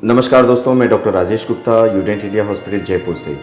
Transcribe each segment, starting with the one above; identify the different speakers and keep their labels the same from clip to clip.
Speaker 1: नमस्कार दोस्तों, मैं डॉक्टर राजेश गुप्ता यूडेंट इंडिया हॉस्पिटल जयपुर से।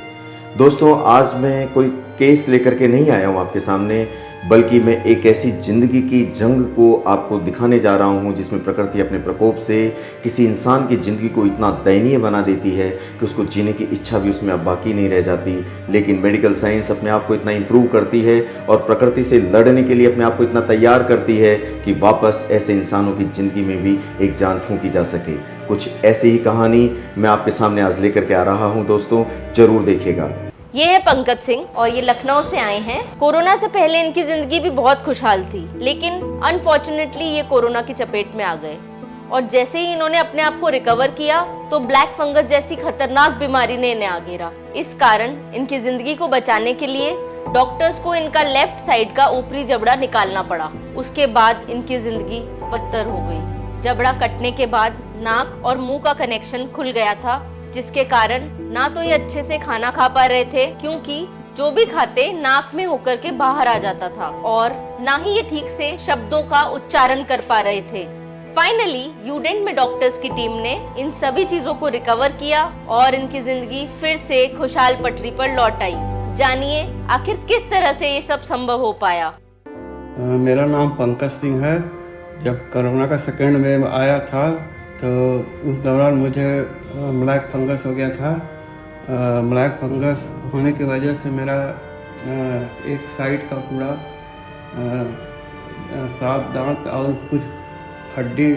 Speaker 1: दोस्तों, आज मैं कोई केस लेकर के नहीं आया हूँ आपके सामने, बल्कि मैं एक ऐसी ज़िंदगी की जंग को आपको दिखाने जा रहा हूँ जिसमें प्रकृति अपने प्रकोप से किसी इंसान की ज़िंदगी को इतना दयनीय बना देती है कि उसको जीने की इच्छा भी उसमें अब बाकी नहीं रह जाती। लेकिन मेडिकल साइंस अपने आप को इतना इम्प्रूव करती है और प्रकृति से लड़ने के लिए अपने आप को इतना तैयार करती है कि वापस ऐसे इंसानों की ज़िंदगी में भी एक जान फूंकी जा सके। कुछ ऐसी ही कहानी मैं आपके सामने आज लेकर के आ रहा हूँ दोस्तों, ज़रूर देखिएगा।
Speaker 2: ये है पंकज सिंह और ये लखनऊ से आए हैं। कोरोना से पहले इनकी जिंदगी भी बहुत खुशहाल थी, लेकिन अनफॉर्चुनेटली ये कोरोना की चपेट में आ गए और जैसे ही इन्होंने अपने आप को रिकवर किया तो ब्लैक फंगस जैसी खतरनाक बीमारी ने इन्हें आ घेरा। इस कारण इनकी जिंदगी को बचाने के लिए डॉक्टर्स को इनका लेफ्ट साइड का ऊपरी जबड़ा निकालना पड़ा। उसके बाद इनकी जिंदगी बदतर हो गई। जबड़ा कटने के बाद नाक और मुंह का कनेक्शन खुल गया था, जिसके कारण ना तो ये अच्छे से खाना खा पा रहे थे, क्योंकि जो भी खाते नाक में होकर के बाहर आ जाता था, और ना ही ये ठीक से शब्दों का उच्चारण कर पा रहे थे। फाइनली यूडेंट में डॉक्टर्स की टीम ने इन सभी चीजों को रिकवर किया और इनकी जिंदगी फिर से खुशहाल पटरी पर लौट आई। जानिए आखिर किस तरह से ये सब संभव हो पाया।
Speaker 3: मेरा नाम पंकज सिंह है। जब कोरोना का सेकेंड वेव आया था तो उस दौरान मुझे ब्लैक फंगस हो गया था। ब्लैक फंगस होने की वजह से मेरा एक साइड का पूरा 7 दांत और कुछ हड्डी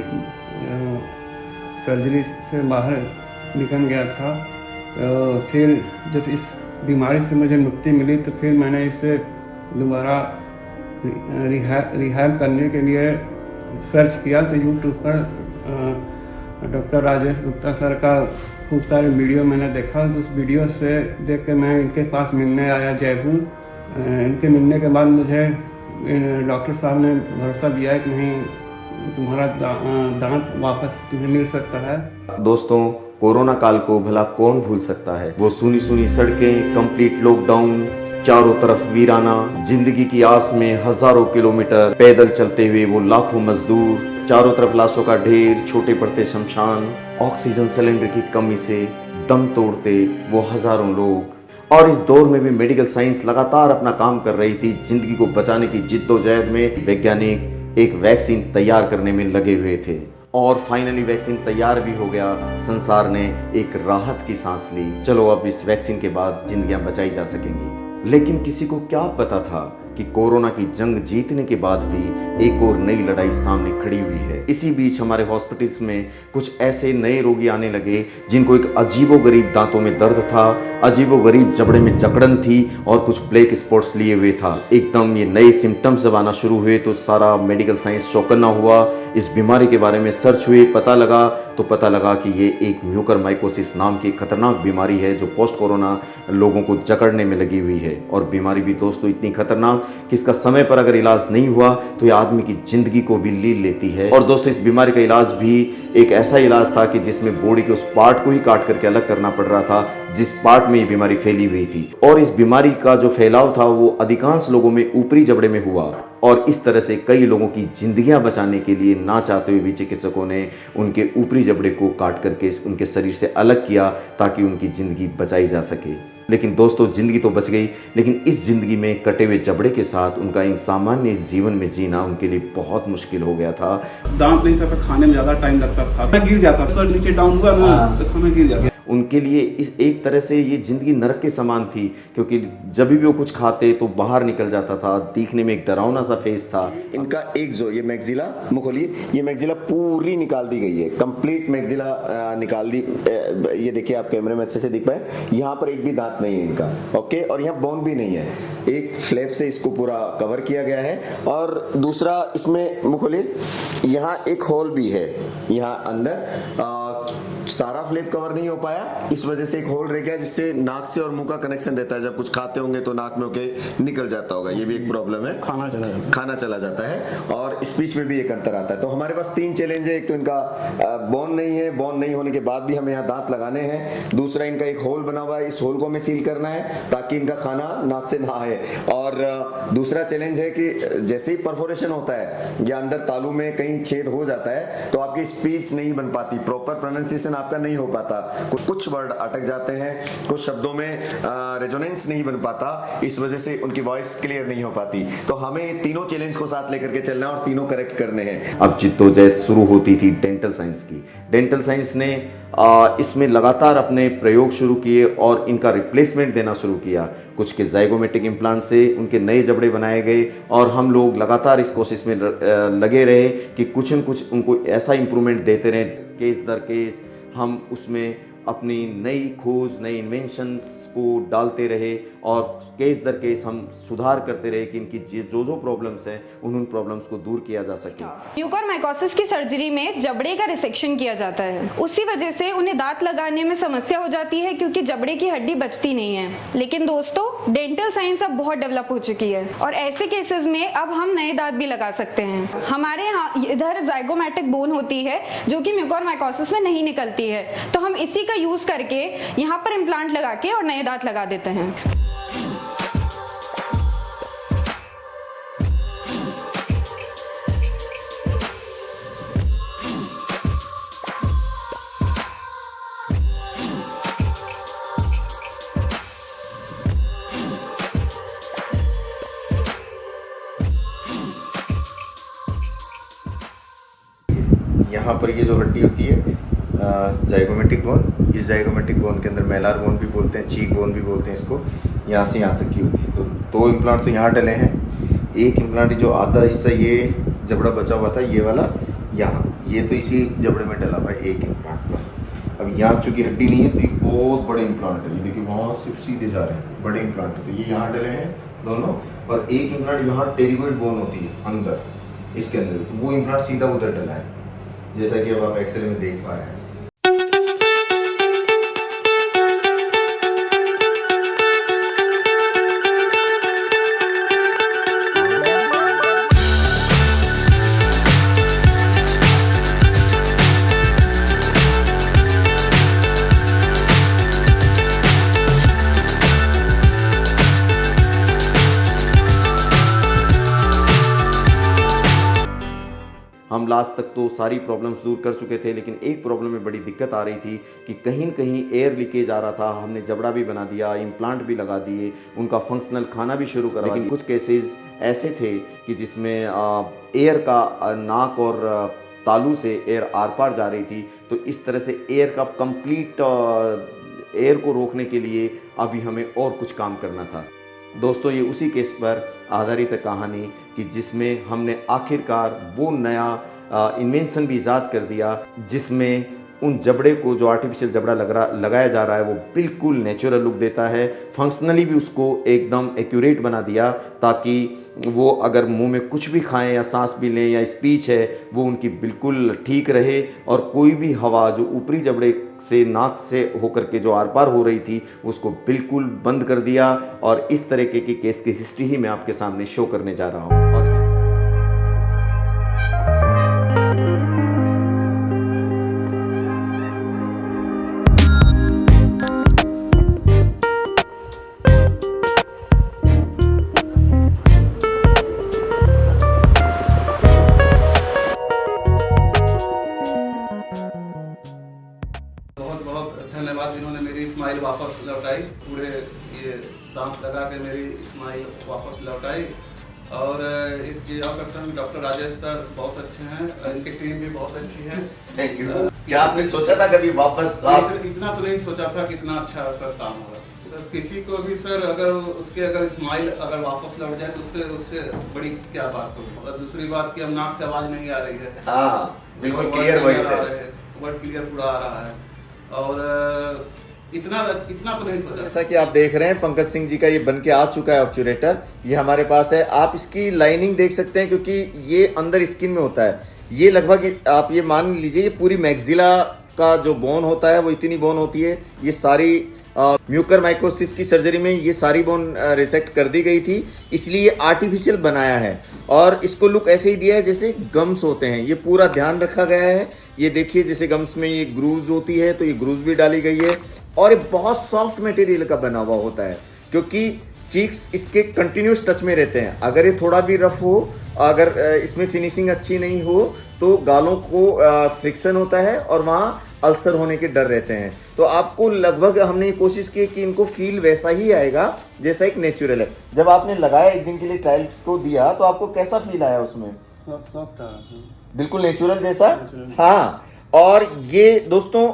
Speaker 3: सर्जरी से बाहर निकल गया था। तो फिर जब इस बीमारी से मुझे मुक्ति मिली तो फिर मैंने इसे दोबारा रिहैब करने के लिए सर्च किया। तो यूट्यूब पर डॉक्टर राजेश गुप्ता सर का खूब सारे वीडियो मैंने देखा। उस वीडियो से देख के मैं इनके पास मिलने आया जयपुर। इनके मिलने के बाद मुझे डॉक्टर साहब ने भरोसा दिया कि नहीं, तुम्हारा दांत वापस तुम्हें मिल सकता है।
Speaker 1: दोस्तों, कोरोना काल को भला कौन भूल सकता है। वो सुनी सुनी सड़कें, कंप्लीट लॉकडाउन, चारों तरफ वीराना, जिंदगी की आस में हजारों किलोमीटर पैदल चलते हुए वो लाखों मजदूर, चारों तरफ लाशों का ढेर, छोटे पड़ते शमशान, ऑक्सीजन सिलेंडर की कमी से दम तोड़ते वो हजारों लोग। और इस दौर में भी मेडिकल साइंस लगातार अपना काम कर रही थी। जिंदगी को बचाने की जिद्दोजहद में वैज्ञानिक एक वैक्सीन तैयार करने में लगे हुए थे और फाइनली वैक्सीन तैयार भी हो गया। संसार ने एक राहत की सांस ली। चलो, अब इस वैक्सीन के बाद जिंदगियां बचाई जा सकेंगी। लेकिन किसी को क्या पता था कि कोरोना की जंग जीतने के बाद भी एक और नई लड़ाई सामने खड़ी हुई है। इसी बीच हमारे हॉस्पिटल्स में कुछ ऐसे नए रोगी आने लगे जिनको एक अजीबोगरीब दांतों में दर्द था, अजीबोगरीब जबड़े में जकड़न थी और कुछ ब्लैक स्पॉट्स लिए हुए था। एकदम ये नए सिम्टम्स जब आना शुरू हुए तो सारा मेडिकल साइंस चौकन्ना हुआ। इस बीमारी के बारे में सर्च हुए, पता लगा कि ये एक म्यूकरमाइकोसिस नाम की खतरनाक बीमारी है जो पोस्ट कोरोना लोगों को जकड़ने में लगी हुई है। और बीमारी भी दोस्तों इतनी खतरनाक कि इसका समय पर अगर इलाज नहीं हुआ तो यह आदमी की जिंदगी को भी लील लेती है। और दोस्तों, इस बीमारी का इलाज भी एक ऐसा इलाज था कि जिसमें बॉडी के उस पार्ट को ही काट करके अलग करना पड़ रहा था जिस पार्ट में ये बीमारी फैली हुई थी। और इस बीमारी का जो फैलाव था वो अधिकांश लोगों में ऊपरी जबड़े में हुआ और इस तरह से कई लोगों की जिंदगियां बचाने के लिए ना चाहते हुए भी चिकित्सकों ने उनके ऊपरी जबड़े को काट करके उनके शरीर से अलग किया ताकि उनकी जिंदगी बचाई जा सके। लेकिन दोस्तों, जिंदगी तो बच गई, लेकिन इस जिंदगी में कटे हुए जबड़े के साथ उनका इन सामान्य जीवन में जीना उनके लिए बहुत मुश्किल हो गया था।
Speaker 3: दांत नहीं था तो खाने में ज्यादा टाइम लगता था, मैं गिर जाता, सर नीचे डाउन हुआ ना तो खाना गिर जाता।
Speaker 1: उनके लिए इस एक तरह से ये जिंदगी नरक के समान थी, क्योंकि जब भी वो कुछ खाते तो बाहर निकल जाता था। दिखने में एक डरावना सा फेस था। इनका एक जो ये मैक्सिला मुंह खोलिए, ये मैक्सिला पूरी निकाल दी गई है, कंप्लीट मैक्सिला निकाल दी। ये देखिए, आप कैमरे में अच्छे से दिख पाए, यहाँ पर एक भी दांत नहीं है इनका, ओके। और यहाँ बोन भी नहीं है, एक फ्लैप से इसको पूरा कवर किया गया है। और दूसरा, इसमें मुंह खोलिए, यहाँ एक होल भी है, यहाँ अंदर सारा फ्लैप कवर नहीं हो पाया, इस वजह से एक होल रह गया जिससे नाक से और मुंह का कनेक्शन रहता है। जब कुछ खाते होंगे तो नाक में होके निकल जाता होगा, ये भी एक प्रॉब्लम है। खाना चला जाता है और स्पीच में भी एक अंतर आता है। तो हमारे पास 3 चैलेंज है। एक तो इनका बोन नहीं है, बोन नहीं होने के बाद भी हमें यहाँ दांत लगाने हैं। दूसरा, इनका एक होल बना हुआ है, इस होल को हमें सील करना है ताकि इनका खाना नाक से ना आए। और दूसरा चैलेंज है कि जैसे ही परफोरेशन होता है या अंदर तालू में कहीं छेद हो जाता है तो आपकी स्पीच नहीं बन पाती, प्रॉपर प्रोनाउंसिएशन
Speaker 4: आपका नहीं हो पाता, कुछ वर्ड अटक जाते हैं, कुछ शब्दों में रेजोनेंस नहीं बन पाता, इस वजह से उनकी वॉइस क्लियर नहीं हो पाती। तो हमें तीनों चैलेंज को साथ लेकर के चलना और तीनों करेक्ट करने हैं।
Speaker 1: अब जिद्दोजहद शुरू होती थी डेंटल साइंस की। डेंटल साइंस ने इसमें लगातार अपने प्रयोग शुरू किए और इनका रिप्लेसमेंट देना शुरू किया। कुछ के ज़ाइगोमेटिक इम्प्लांट से उनके नए जबड़े बनाए गए और हम लोग लगातार इस कोशिश में लगे रहे कि कुछ न कुछ उनको ऐसा इम्प्रूवमेंट देते रहे, केस दर केस हम उसमें अपनी नई खोज, नई इन्वेंशंस को डालते रहे और केस दर केस हम सुधार करते रहे कि इनकी जो प्रॉब्लम्स हैं उन प्रॉब्लम्स को दूर किया जा सके।
Speaker 5: म्यूकोरमाइकोसिस की सर्जरी में जबड़े का रिसेक्शन किया जाता है। उसी वजह से उन्हें दांत लगाने में समस्या हो जाती है क्योंकि जबड़े की हड्डी बचती नहीं है। लेकिन दोस्तों, डेंटल साइंस अब बहुत डेवलप हो चुकी है और ऐसे केसेस में अब हम नए दांत भी लगा सकते हैं। हमारे यहाँ इधर ज़ाइगोमेटिक बोन होती है जो कि म्यूकोरमाइकोसिस में नहीं निकलती है, तो हम इसी का यूज करके यहाँ पर इम्प्लांट लगा के और नए दांत लगा देते हैं।
Speaker 1: यहाँ पर ये जो हड्डी होती है ज़ाइगोमेटिक बोन, इस ज़ाइगोमेटिक बोन के अंदर मेलार बोन भी बोलते हैं, चीक बोन भी बोलते हैं इसको, यहाँ से यहाँ तक की होती है। तो 2 इम्प्लांट तो यहाँ डले हैं, एक इम्प्लांट जो आधा हिस्सा ये जबड़ा बचा हुआ था ये वाला यहाँ, ये तो इसी जबड़े में डला हुआ है एक इम्प्लांट पर। अब यहाँ चूँकि हड्डी नहीं है तो ये बहुत बड़े इम्प्लांट है, ये देखिए वहाँ सिर्फ सीधे जा रहे हैं, बड़े इम्प्लांट है। तो ये यहाँ डले हैं दोनों और एक इम्प्लांट यहाँ टेरिगोइड बोन होती है अंदर इसके अंदर, तो वो इम्प्लांट सीधा उधर डला है, जैसा कि अब आप एक्सरे में देख पा रहे हैं। हम लास्ट तक तो सारी प्रॉब्लम्स दूर कर चुके थे, लेकिन एक प्रॉब्लम में बड़ी दिक्कत आ रही थी कि कहीं न कहीं एयर लीकेज आ रहा था। हमने जबड़ा भी बना दिया, इम्प्लांट भी लगा दिए, उनका फंक्शनल खाना भी शुरू करा, लेकिन कुछ केसेस ऐसे थे कि जिसमें एयर का नाक और तालू से एयर आर पार जा रही थी। तो इस तरह से एयर का कंप्लीट एयर को रोकने के लिए अभी हमें और कुछ काम करना था। दोस्तों, ये उसी केस पर आधारित है कहानी कि जिसमें हमने आखिरकार वो नया इन्वेंशन भी ईजाद कर दिया जिसमें उन जबड़े को, जो आर्टिफिशियल जबड़ा लगाया जा रहा है, वो बिल्कुल नेचुरल लुक देता है। फंक्शनली भी उसको एकदम एक्यूरेट बना दिया ताकि वो अगर मुंह में कुछ भी खाएं या सांस भी लें या स्पीच है वो उनकी बिल्कुल ठीक रहे और कोई भी हवा जो ऊपरी जबड़े से नाक से होकर के जो आर पार हो रही थी उसको बिल्कुल बंद कर दिया। और इस तरीके की केस की हिस्ट्री ही मैं आपके सामने शो करने जा रहा हूँ। और
Speaker 3: धन्यवाद जिन्होंने मेरी स्माइल वापस लौटाई, पूरे ये दांत लगा के मेरी स्माइल वापस लौटाई। और एक चीज और करता हूँ, डॉक्टर राजेश सर बहुत अच्छे हैं, इनकी टीम भी बहुत अच्छी है।
Speaker 1: Thank you. क्या आपने सोचा था कभी वापस
Speaker 3: इतना तो नहीं सोचा था कि इतना अच्छा सर काम होगा। सर किसी को भी सर अगर स्माइल अगर वापस लौट जाए तो उससे बड़ी क्या बात होगी। और दूसरी बात कि अब नाक से आवाज नहीं आ रही है,
Speaker 1: हाँ बिल्कुल क्लियर वॉइस है,
Speaker 3: वर्ड क्लियर पूरा आ रहा है। और इतना तो नहीं सोचा।
Speaker 1: जैसा कि आप देख रहे हैं पंकज सिंह जी का ये बन के आ चुका है ऑब्चुरेटर, ये हमारे पास है। आप इसकी लाइनिंग देख सकते हैं क्योंकि ये अंदर स्किन में होता है। ये लगभग आप ये मान लीजिए ये पूरी मैक्सिला का जो बोन होता है वो इतनी बोन होती है। ये सारी म्यूकोरमाइकोसिस की सर्जरी में ये सारी बोन रिसेक्ट कर दी गई थी, इसलिए ये आर्टिफिशियल बनाया है और इसको लुक ऐसे ही दिया है जैसे गम्स होते हैं। ये पूरा ध्यान रखा गया है। ये देखिए जैसे गम्स में ये ग्रूव्स होती है तो ये ग्रूव्स भी डाली गई है और ये बहुत सॉफ्ट मटेरियल का बना हुआ होता है क्योंकि चीक्स इसके कंटिन्यूस टच में रहते हैं। अगर ये थोड़ा भी रफ हो, अगर इसमें फिनिशिंग अच्छी नहीं हो तो गालों को फ्रिक्शन होता है और वहाँ अल्सर होने के डर रहते हैं। तो आपको लगभग हमने ये कोशिश की कि इनको फील वैसा ही आएगा जैसा एक नेचुरल है। जब आपने लगाया एक दिन के लिए ट्रायल को दिया तो आपको कैसा फील आया उसमें?
Speaker 3: सॉफ्ट आ
Speaker 1: बिल्कुल नेचुरल जैसा। हाँ, और ये दोस्तों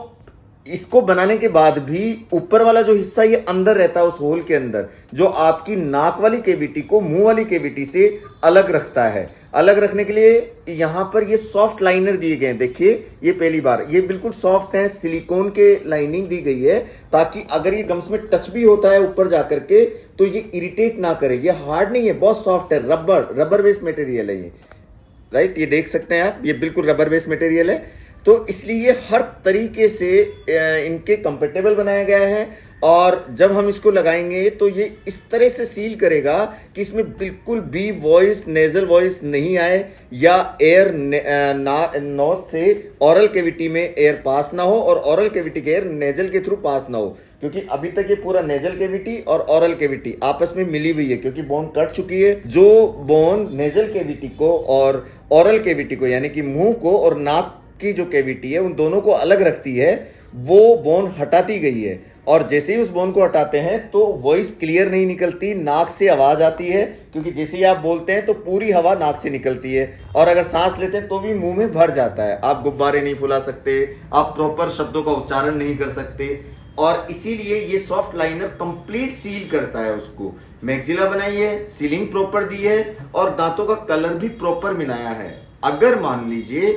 Speaker 1: इसको बनाने के बाद भी ऊपर वाला जो हिस्सा ये अंदर रहता है उस होल के अंदर, जो आपकी नाक वाली कैविटी को मुंह वाली कैविटी से अलग रखता है। अलग रखने के लिए यहाँ पर ये सॉफ्ट लाइनर दिए गए हैं। देखिए ये पहली बार ये बिल्कुल सॉफ्ट है, सिलिकॉन के लाइनिंग दी गई है ताकि अगर ये गम्स में टच भी होता है ऊपर जाकर के तो ये इरिटेट ना करे। ये हार्ड नहीं है, बहुत सॉफ्ट है, रबर बेस्ड मटेरियल है ये, राइट। ये देख सकते हैं आप, ये बिल्कुल रबर बेस्ड मटेरियल है। तो इसलिए हर तरीके से इनके कंफर्टेबल बनाया गया है। और जब हम इसको लगाएंगे तो ये इस तरह से सील करेगा कि इसमें बिल्कुल भी वॉइस, नेजल वॉइस नहीं आए या एयर नोज से ओरल कैविटी में एयर पास ना हो और ओरल कैविटी के एयर नेजल के थ्रू पास ना हो। क्योंकि अभी तक ये पूरा नेजल कैविटी और ओरल कैविटी आपस में मिली हुई है क्योंकि बोन कट चुकी है। जो बोन नेजल कैविटी को और ओरल कैविटी को यानी कि मुंह को और नाक की जो कैविटी है उन दोनों को अलग रखती है, वो बोन हटाती गई है। और जैसे ही उस बोन को हटाते हैं तो वॉइस क्लियर नहीं निकलती, नाक से आवाज आती है क्योंकि जैसे ही आप बोलते हैं तो पूरी हवा नाक से निकलती है। और अगर सांस लेते हैं तो भी मुंह में भर जाता है। आप गुब्बारे नहीं फुला सकते, आप प्रॉपर शब्दों का उच्चारण नहीं कर सकते। और इसीलिए ये सॉफ्ट लाइनर कंप्लीट सील करता है उसको। मैक्सिला बनाई है, सीलिंग प्रॉपर दी है और दांतों का कलर भी प्रॉपर मिलाया है। अगर मान लीजिए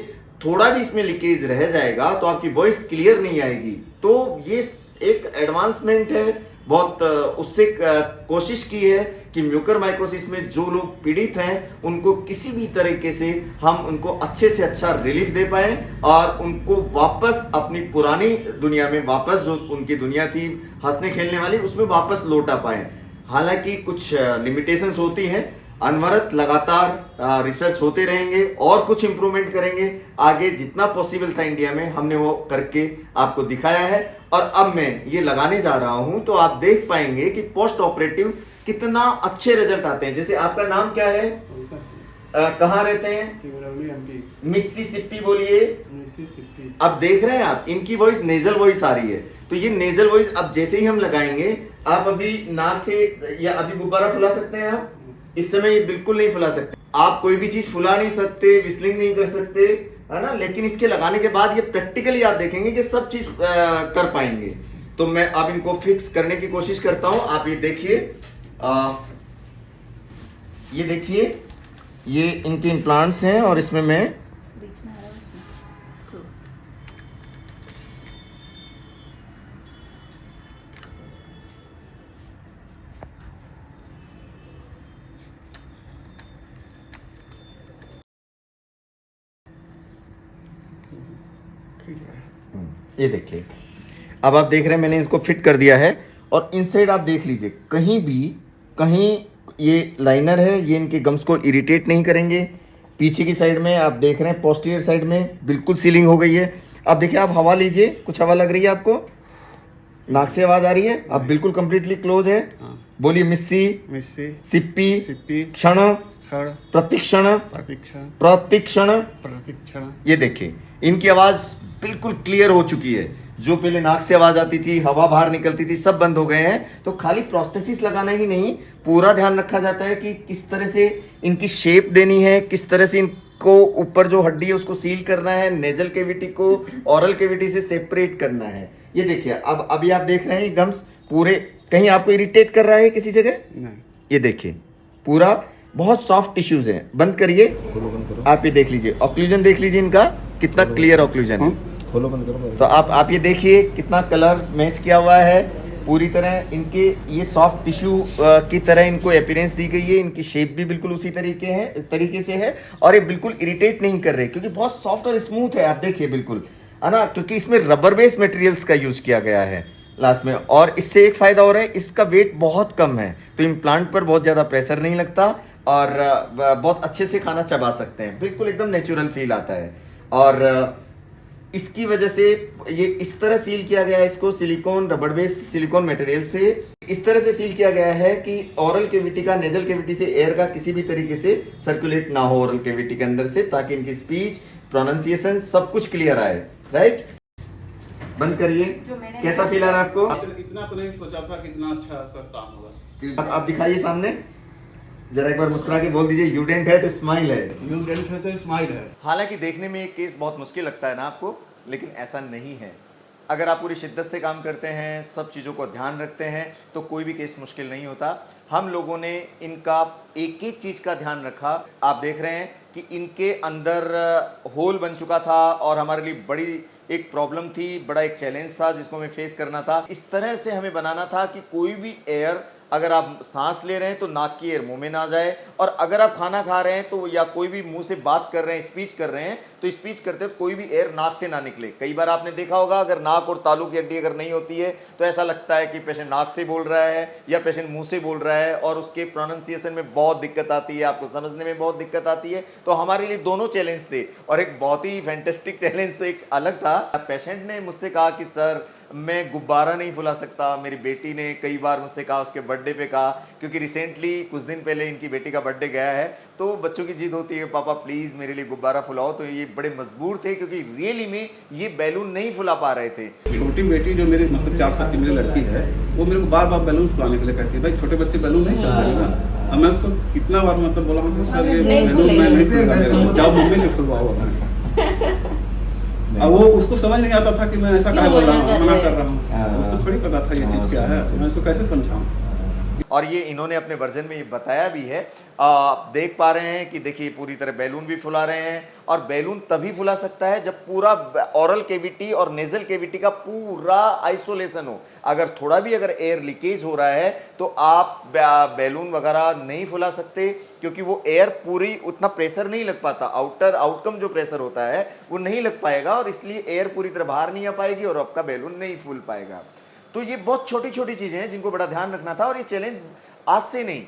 Speaker 1: थोड़ा भी इसमें लीकेज रह जाएगा तो आपकी वॉइस क्लियर नहीं आएगी। तो ये एक एडवांसमेंट है बहुत। उससे कोशिश की है कि म्यूकरमाइकोसिस में जो लोग पीड़ित हैं उनको किसी भी तरीके से हम उनको अच्छे से अच्छा रिलीफ दे पाए और उनको वापस अपनी पुरानी दुनिया में, वापस जो उनकी दुनिया थी हंसने खेलने वाली, उसमें वापस लौटा पाए। हालांकि कुछ लिमिटेशंस होती हैं, अनवरत लगातार रिसर्च होते रहेंगे और कुछ इंप्रूवमेंट करेंगे आगे। जितना पॉसिबल था इंडिया में हमने वो करके आपको दिखाया है। और अब मैं ये लगाने जा रहा हूं तो आप देख पाएंगे कि पोस्ट ऑपरेटिव कितना अच्छे रिजल्ट आते हैं। जैसे आपका नाम क्या है, कहाँ रहते हैं? मिसिसिपी बोलिए। अब देख रहे हैं आप, इनकी वॉइस नेजल वॉइस आ रही है। तो ये नेजल वॉइस अब जैसे ही हम लगाएंगे, आप अभी नाक से या अभी गुब्बारा फुला सकते हैं आप? इस समय ये बिल्कुल नहीं फुला सकते। आप कोई भी चीज फुला नहीं सकते, विस्लिंग नहीं कर सकते, है ना। लेकिन इसके लगाने के बाद ये प्रैक्टिकली आप देखेंगे कि सब चीज कर पाएंगे। तो मैं अब इनको फिक्स करने की कोशिश करता हूं। आप ये देखिए, ये देखिए, ये इनके इम्प्लांट्स हैं और इसमें मैं ये देखिए, अब आप देख रहे हैं मैंने इसको फिट कर दिया है। और इनसाइड आप देख लीजिए, कहीं ये लाइनर है, ये इनके गम्स को इरिटेट नहीं करेंगे। पीछे की साइड में आप देख रहे हैं, पोस्टीरियर साइड में बिल्कुल सीलिंग हो गई है। अब देखिए, आप हवा लीजिए, कुछ हवा लग रही है आपको? नाक से आवाज आ रही है? अब बिल्कुल कंप्लीटली क्लोज है। बोलिए, मिस्सी, सिप्पी, क्षण, प्रतिक्षण, ये देखिए इनकी आवाज बिल्कुल क्लियर हो चुकी है। जो पहले नाक से आवाज आती थी, हवा बाहर निकलती थी, सब बंद हो गए हैं। तो खाली प्रोस्थेसिस लगाना ही नहीं, पूरा ध्यान रखा जाता है कि किस तरह से इनकी शेप देनी है, किस तरह से इनको ऊपर जो हड्डी है उसको सील करना है, नेजल कैविटी को ओरल कैविटी से सेपरेट करना है। ये देखिए, अब अभी आप देख रहे हैं गम्स पूरे, कहीं आपको इरिटेट कर रहा है किसी जगह? नहीं। ये देखिए, पूरा बहुत सॉफ्ट टिश्यूज हैं। बंद करिए, आप ये देख लीजिए, ऑक्लूजन देख लीजिए इनका कितना क्लियर ऑक्लूजन है।
Speaker 3: खोलो, बंद करो।
Speaker 1: तो आप ये देखिए कितना कलर मैच किया हुआ है पूरी तरह। इनके ये सॉफ्ट टिश्यू की तरह इनको अपीयरेंस दी गई है। इनकी शेप भी बिल्कुल उसी तरीके से है और ये बिल्कुल इरिटेट नहीं कर रहे क्योंकि बहुत सॉफ्ट और स्मूथ है। आप देखिए बिल्कुल, है ना, क्योंकि इसमें रबर बेस्ड मटेरियल्स का यूज किया गया है लास्ट में। और इससे एक फायदा हो रहा है, इसका वेट बहुत कम है तो इम्प्लांट पर बहुत ज्यादा प्रेशर नहीं लगता और बहुत अच्छे से खाना चबा सकते हैं। बिल्कुल एकदम नेचुरल फील आता है। और इसकी वजह से ये इस तरह सील किया गया है, इसको silicon, rubber based silicon material से इस तरह से सील किया गया है कि ओरल कैविटी का, नेजल कैविटी से एयर का किसी भी तरीके से सर्कुलेट ना हो ओरल कैविटी के अंदर से, ताकि इनकी स्पीच, प्रोनाउंसिएशन सब कुछ क्लियर आए, राइट।
Speaker 4: बंद करिए। कैसा फील आ रहा है आपको?
Speaker 3: इतना तो नहीं सोचा था कि इतना अच्छा सर काम होगा।
Speaker 4: आप दिखाइए सामने, जरा एक बार मुस्कुरा के बोल दीजिए, यूडेंट है तो स्माइल है।
Speaker 3: यूडेंट है तो स्माइल है।
Speaker 4: हालांकि देखने में ये केस बहुत मुश्किल लगता है ना आपको, लेकिन ऐसा नहीं है। अगर आप पूरी शिद्दत से काम करते हैं, सब चीज़ों को ध्यान रखते हैं, तो कोई भी केस मुश्किल नहीं होता। हम लोगों ने इनका एक एक चीज़ का ध्यान रखा। आप देख रहे हैं कि इनके अंदर होल बन चुका था और हमारे लिए बड़ी एक प्रॉब्लम थी, बड़ा एक चैलेंज था जिसको हमें फेस करना था। इस तरह से हमें बनाना था कि कोई भी एयर, अगर आप सांस ले रहे हैं तो नाक की एयर मुंह में ना जाए, और अगर आप खाना खा रहे हैं तो या कोई भी मुंह से बात कर रहे हैं, स्पीच कर रहे हैं, तो स्पीच करते तो कोई भी एयर नाक से ना निकले। कई बार आपने देखा होगा, अगर नाक और तालू की हड्डी अगर नहीं होती है तो ऐसा लगता है कि पेशेंट नाक से बोल रहा है या पेशेंट मुंह से बोल रहा है, और उसके प्रोनाउंसिएशन में बहुत दिक्कत आती है, आपको समझने में बहुत दिक्कत आती है। तो हमारे लिए दोनों चैलेंज थे, और एक बहुत ही फैंटेस्टिक चैलेंज तो एक अलग था। पेशेंट ने मुझसे कहा कि सर मैं गुब्बारा नहीं फुला सकता। मेरी बेटी ने कई बार मुझसे कहा, उसके बर्थडे पे कहा, क्योंकि रिसेंटली कुछ दिन पहले इनकी बेटी का बर्थडे गया है, तो बच्चों की जिद होती है, पापा प्लीज़ मेरे लिए गुब्बारा फुलाओ। तो ये बड़े मजबूर थे, क्योंकि रियली में ये बैलून नहीं फुला पा रहे थे।
Speaker 3: छोटी बेटी जो मेरी मतलब 4 साल की मेरी लड़की है, वो मेरे को बार बार बैलून फुलाने के लिए कहती है, भाई छोटे बच्चे बैलून नहीं फुलाते हैं ना। अब मैं उसको कितना बार मतलब बोला हूँ, सर ये बैलून मैं नहीं फुलाऊंगा, जाओ मम्मी से फुलवाओ अपने। अब वो उसको समझ नहीं आता था कि मैं ऐसा क्या बोल रहा हूँ, मना कर रहा हूँ। उसको थोड़ी पता था ये चीज़ क्या है, मैं उसको कैसे समझाऊँ।
Speaker 4: और ये इन्होंने अपने वर्जन में ये बताया भी है। आप देख पा रहे हैं कि देखिए पूरी तरह बैलून भी फुला रहे हैं, और बैलून तभी फुला सकता है जब पूरा ऑरल कैविटी और नेजल कैविटी का पूरा आइसोलेशन हो। अगर थोड़ा भी अगर एयर लीकेज हो रहा है तो आप बैलून वगैरह नहीं फुला सकते, क्योंकि वो एयर पूरी उतना प्रेशर नहीं लग पाता, आउटर आउटकम जो प्रेशर होता है वो नहीं लग पाएगा, और इसलिए एयर पूरी तरह बाहर नहीं आ पाएगी और आपका बैलून नहीं फूल पाएगा। तो ये बहुत छोटी छोटी चीज़ें हैं जिनको बड़ा ध्यान रखना था, और ये चैलेंज आज से नहीं।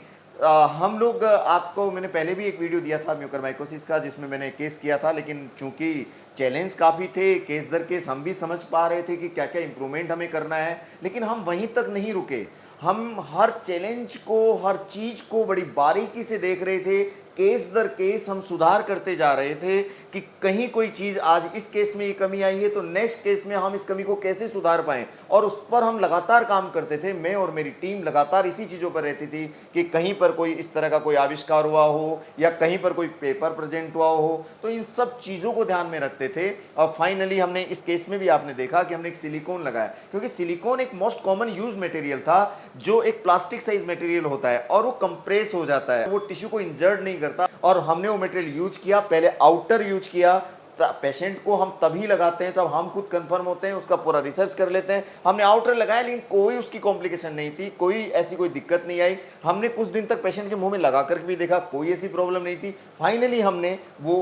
Speaker 4: हम लोग, आपको मैंने पहले भी एक वीडियो दिया था म्यूकरमाइकोसिस का, जिसमें मैंने केस किया था, लेकिन चूंकि चैलेंज काफ़ी थे, केस दर केस हम भी समझ पा रहे थे कि क्या क्या इंप्रूवमेंट हमें करना है, लेकिन हम वहीं तक नहीं रुके। हम हर चैलेंज को, हर चीज़ को बड़ी बारीकी से देख रहे थे। केस दर केस हम सुधार करते जा रहे थे कि कहीं कोई चीज़, आज इस केस में ये कमी आई है तो नेक्स्ट केस में हम इस कमी को कैसे सुधार पाएं, और उस पर हम लगातार काम करते थे। मैं और मेरी टीम लगातार इसी चीज़ों पर रहती थी कि कहीं पर कोई इस तरह का कोई आविष्कार हुआ हो या कहीं पर कोई पेपर प्रेजेंट हुआ हो, तो इन सब चीज़ों को ध्यान में रखते थे। और फाइनली हमने इस केस में भी आपने देखा कि हमने एक सिलिकॉन लगाया, क्योंकि सिलिकॉन एक मोस्ट कॉमन यूज मटेरियल था, जो एक प्लास्टिक साइज मटेरियल होता है और वो कंप्रेस हो जाता है, वो टिश्यू को इंजर्ड नहीं करता। और हमने वो मटेरियल यूज किया, पहले आउटर यूज किया। पेशेंट को हम तभी लगाते हैं जब हम खुद कंफर्म होते हैं, उसका पूरा रिसर्च कर लेते हैं। हमने आउटर लगाया, लेकिन कोई उसकी कॉम्प्लिकेशन नहीं थी, कोई ऐसी कोई दिक्कत नहीं आई। हमने कुछ दिन तक पेशेंट के मुंह में लगा कर भी देखा, कोई ऐसी प्रॉब्लम नहीं थी। फाइनली हमने वो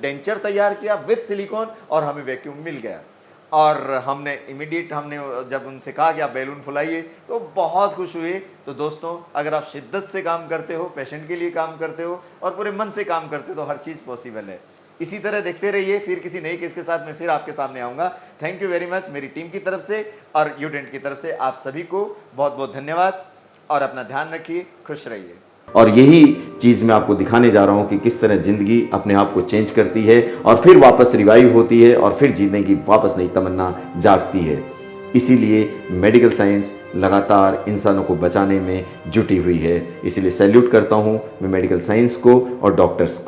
Speaker 4: डेंचर तैयार किया विद सिलिकॉन, और हमें वैक्यूम मिल गया। और हमने इमीडिएट, हमने जब उनसे कहा कि आप बैलून फुलाइए, तो बहुत खुश हुए। तो दोस्तों, अगर आप शिद्दत से काम करते हो, पेशेंट के लिए काम करते हो और पूरे मन से काम करते हो, तो हर चीज़ पॉसिबल है। इसी तरह देखते रहिए, फिर किसी नई केस के साथ मैं फिर आपके सामने आऊँगा। थैंक यू वेरी मच, मेरी टीम की तरफ से और यूडेंट की तरफ से आप सभी को बहुत बहुत धन्यवाद, और अपना ध्यान रखिए, खुश रहिए।
Speaker 1: और यही चीज़ मैं आपको दिखाने जा रहा हूँ कि किस तरह ज़िंदगी अपने आप को चेंज करती है और फिर वापस रिवाइव होती है और फिर जीने की वापस नई तमन्ना जागती है। इसीलिए मेडिकल साइंस लगातार इंसानों को बचाने में जुटी हुई है। इसीलिए सैल्यूट करता हूँ मैं मेडिकल साइंस को और डॉक्टर्स को।